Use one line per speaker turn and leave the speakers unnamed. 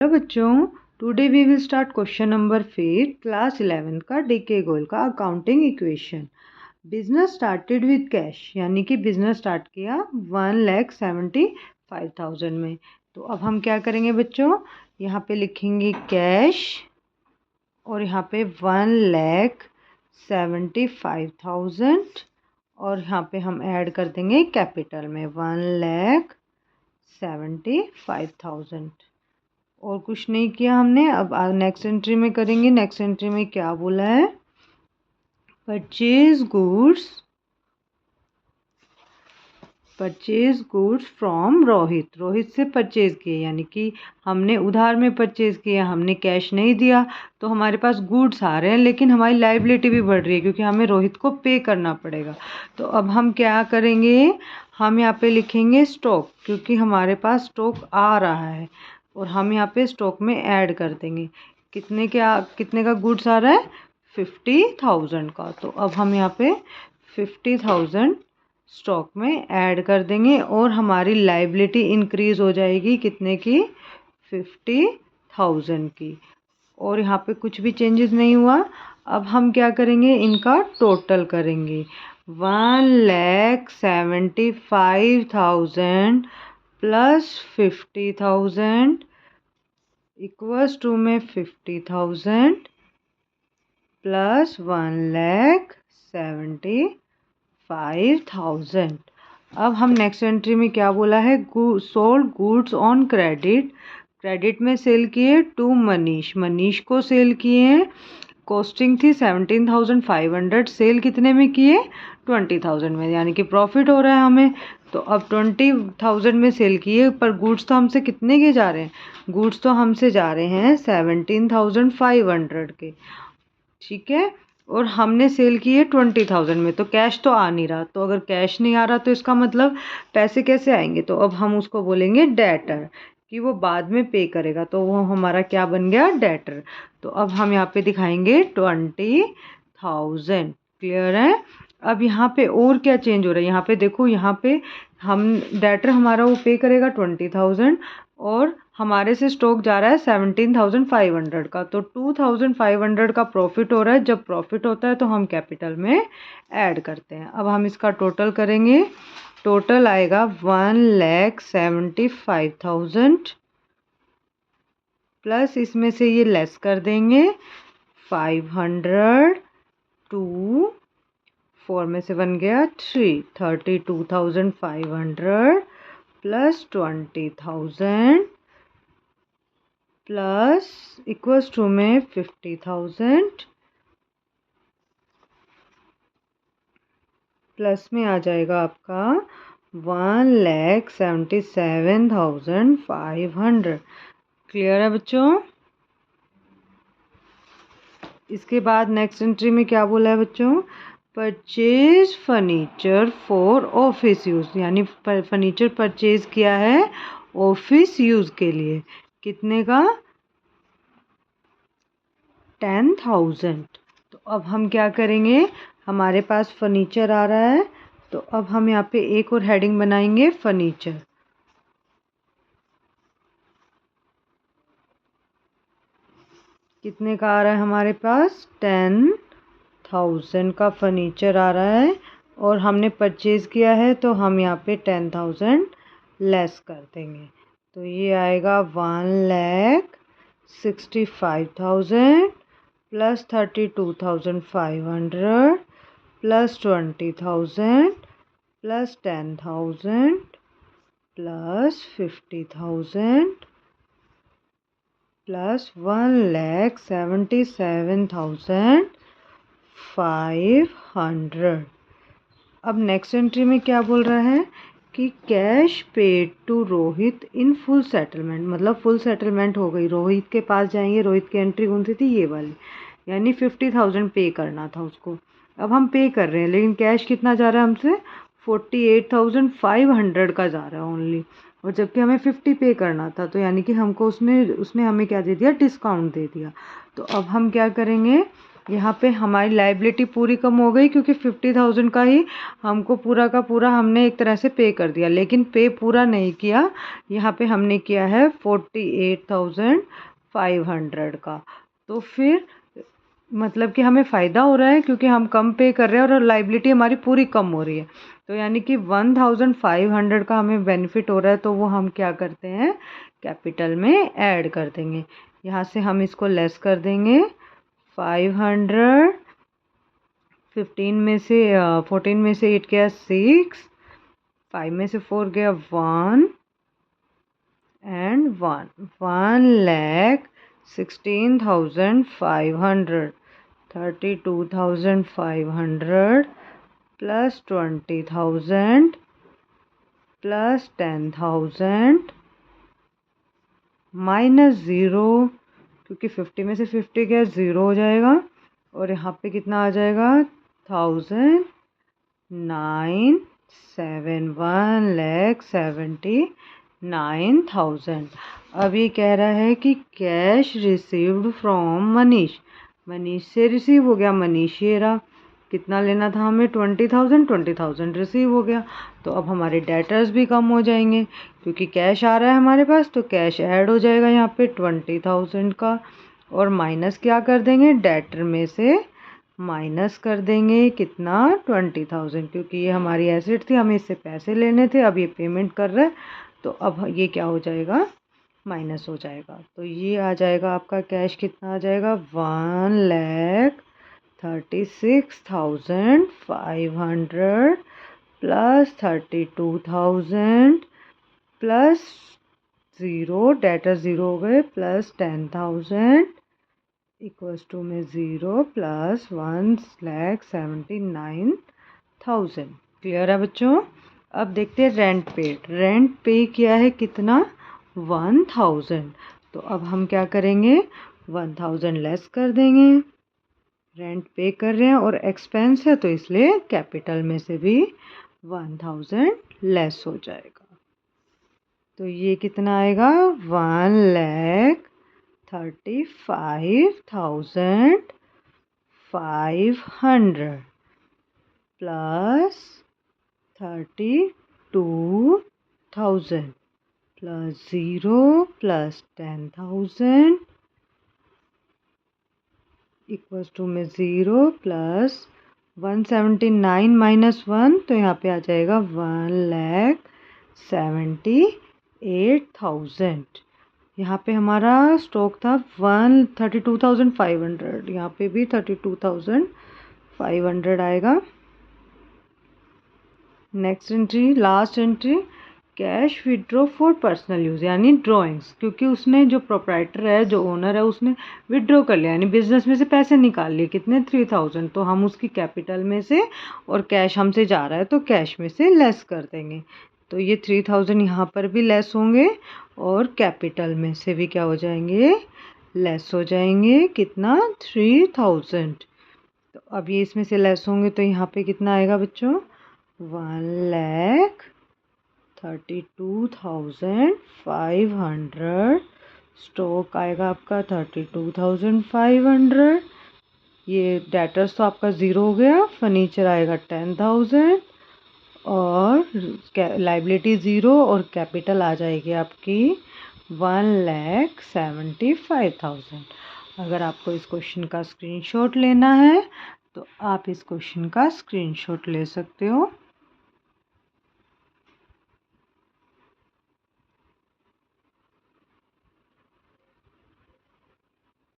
Hello बच्चों, today we will start question number 5 class 11 का डीके गोल का accounting equation. Business started with cash, यानी कि बिजनेस स्टार्ट किया 1,75,000 में। तो अब हम क्या करेंगे बच्चों, यहाँ पे लिखेंगे कैश और यहाँ पे 1,75,000 और यहाँ पे हम ऐड कर देंगे कैपिटल में 1,75,000। और कुछ नहीं किया हमने। अब नेक्स्ट एंट्री में करेंगे। नेक्स्ट एंट्री में क्या बोला है, purchase goods from Rohit. Rohit से परचेज किए, यानी कि हमने उधार में परचेज किया, हमने कैश नहीं दिया, तो हमारे पास गुड्स आ रहे हैं, लेकिन हमारी लाइबिलिटी भी बढ़ रही है क्योंकि हमें रोहित को पे करना पड़ेगा। तो अब हम क्या करेंगे, हम यहाँ पे लिखेंगे स्टॉक, क्योंकि हमारे पास स्टॉक आ रहा है और हम यहाँ पे स्टॉक में ऐड कर देंगे। कितने का गुड्स आ रहा है, 50,000 का। तो अब हम यहाँ पे 50,000 स्टॉक में ऐड कर देंगे और हमारी लाइबिलिटी इंक्रीज हो जाएगी कितने की, 50,000 की। और यहाँ पे कुछ भी चेंजेस नहीं हुआ। अब हम क्या करेंगे, इनका टोटल करेंगे। 1,75,000 प्लस 50,000 इक्वल्स टू में 50,000 प्लस 1,75,000। अब हम नेक्स्ट एंट्री में क्या बोला है, sold goods on credit. Credit में सेल किए टू मनीष को सेल किए हैं। कॉस्टिंग थी 17,500, सेल कितने में किए, 20,000 में, यानी कि प्रॉफिट हो रहा है हमें। तो अब 20,000 में सेल किए, पर गुड्स तो हमसे कितने के जा रहे हैं, गुड्स तो हमसे जा रहे हैं 17,500 के, ठीक है। और हमने सेल किए 20,000 में, तो कैश तो आ नहीं रहा। तो अगर कैश नहीं आ रहा तो इसका मतलब पैसे कैसे आएंगे, तो अब हम उसको बोलेंगे डेटर, कि वो बाद में पे करेगा। तो वो हमारा क्या बन गया, डेटर। तो अब हम यहाँ पे दिखाएंगे 20,000। क्लियर है। अब यहाँ पे और क्या चेंज हो रहा है, यहाँ पे देखो, यहाँ पे हम डेटर हमारा वो पे करेगा 20,000 और हमारे से स्टॉक जा रहा है 17,500 का। तो 2,500 का प्रॉफिट हो रहा है। जब प्रॉफिट होता है तो हम कैपिटल में ऐड करते हैं। अब हम इसका टोटल करेंगे। टोटल आएगा 1,75,000 प्लस इसमें से ये लेस कर देंगे 500, 2, 4 में से बन गया 3, 32,500 प्लस 20,000 प्लस इक्वल्स टू में 50,000 प्लस में आ जाएगा आपका 1,77,500। क्लियर है बच्चों। इसके बाद नेक्स्ट एंट्री में क्या बोला है बच्चों, purchase furniture for office use, यानी फर्नीचर परचेज किया है ऑफिस यूज़ के लिए। कितने का, 10,000। तो अब हम क्या करेंगे, हमारे पास फर्नीचर आ रहा है, तो अब हम यहाँ पे एक और हेडिंग बनाएंगे, फर्नीचर। कितने का आ रहा है हमारे पास, 10,000 का फर्नीचर आ रहा है और हमने परचेज किया है, तो हम यहाँ पे 10,000 लेस कर देंगे। तो ये आएगा 1,65,000 plus 32,500 plus 20,000 plus 10,000 plus 50,000 plus 1,77,500। अब नेक्स्ट एंट्री में क्या बोल रहा है कि cash paid to Rohit in full settlement, मतलब फुल सेटलमेंट हो गई। रोहित के पास जाएंगे, रोहित की एंट्री कौन सी थी, ये वाली, यानी 50,000 पे करना था उसको। अब हम पे कर रहे हैं, लेकिन कैश कितना जा रहा है हमसे, 48,500 का जा रहा है ओनली, और जबकि हमें 50 पे करना था। तो यानी कि हमको उसने हमें क्या दे दिया, डिस्काउंट दे दिया। तो अब हम क्या करेंगे, यहाँ पे हमारी लाइबिलिटी पूरी कम हो गई क्योंकि 50,000 का ही हमको पूरा का पूरा हमने एक तरह से पे कर दिया, लेकिन पे पूरा नहीं किया। यहाँ पे हमने किया है 48,500 का। तो फिर मतलब कि हमें फ़ायदा हो रहा है क्योंकि हम कम पे कर रहे हैं और लाइबिलिटी हमारी पूरी कम हो रही है। तो यानी कि 1,500 का हमें बेनिफिट हो रहा है, तो वो हम क्या करते हैं, कैपिटल में ऐड कर देंगे। यहाँ से हम इसको लेस कर देंगे 500, 15 में से 14 में से 8 गया 6, 5 में से 4 गया 1 एंड 1,16,500, 32,500 प्लस 20,000 प्लस 10,000 माइनस 0, क्योंकि 50 में से 50 गया 0 हो जाएगा, और यहाँ पे कितना आ जाएगा 1,971,79,000। अब ये कह रहा है कि cash received from Manish, Manish से रिसीव हो गया, मनीष ये रहा। कितना लेना था हमें 20,000, 20,000 रिसीव हो गया। तो अब हमारे डेटर्स भी कम हो जाएंगे क्योंकि कैश आ रहा है हमारे पास, तो कैश ऐड हो जाएगा यहाँ पे 20,000 का, और माइनस क्या कर देंगे, डेटर में से माइनस कर देंगे कितना 20,000, क्योंकि ये हमारी एसेट थी, हमें इससे पैसे लेने थे, अब ये पेमेंट कर रहा है, तो अब ये क्या हो जाएगा, माइनस हो जाएगा। तो ये आ जाएगा आपका कैश कितना आ जाएगा 1,36,500 प्लस 32,000 प्लस 0, डेटर 0 हो गए, प्लस 10,000 इक्वल्स टू में 0 प्लस 1,79,000। क्लियर है बच्चों। अब देखते हैं रेंट पेड। रेंट पे किया है कितना 1,000, तो अब हम क्या करेंगे 1,000 लेस कर देंगे, रेंट पे कर रहे हैं और एक्सपेंस है तो इसलिए कैपिटल में से भी 1,000 लेस हो जाएगा। तो ये कितना आएगा 1,35,500 plus 32,000 plus 0 plus 10,000 equals to में 0 प्लस 179 माइनस 1, तो यहाँ पे आ जाएगा 1,78,000। यहाँ पे हमारा स्टॉक था 132,500, यहाँ पे भी 32,500 आएगा। Next entry, last entry, cash withdraw for personal use, यानी ड्राइंग्स, क्योंकि उसने जो प्रोप्राइटर है, जो ओनर है, उसने विड्रॉ कर लिया, यानी बिजनेस में से पैसे निकाल लिए, कितने 3,000, तो हम उसकी कैपिटल में से, और कैश हमसे जा रहा है तो कैश में से लेस कर देंगे। तो ये 3,000 यहाँ पर भी लेस होंगे और कैपिटल में से भी क्या हो जाएंगे, लेस हो जाएंगे, कितना 3,000। तो अब ये इसमें से लेस होंगे तो यहाँ पे कितना आएगा बच्चों 1,32,500, स्टॉक आएगा आपका 32,500, ये डेटर्स तो आपका 0 हो गया, फर्नीचर आएगा 10,000 और लाइबिलिटी 0 और कैपिटल आ जाएगी आपकी 1,75,000। अगर आपको इस क्वेश्चन का स्क्रीनशॉट लेना है तो आप इस क्वेश्चन का स्क्रीनशॉट ले सकते हो।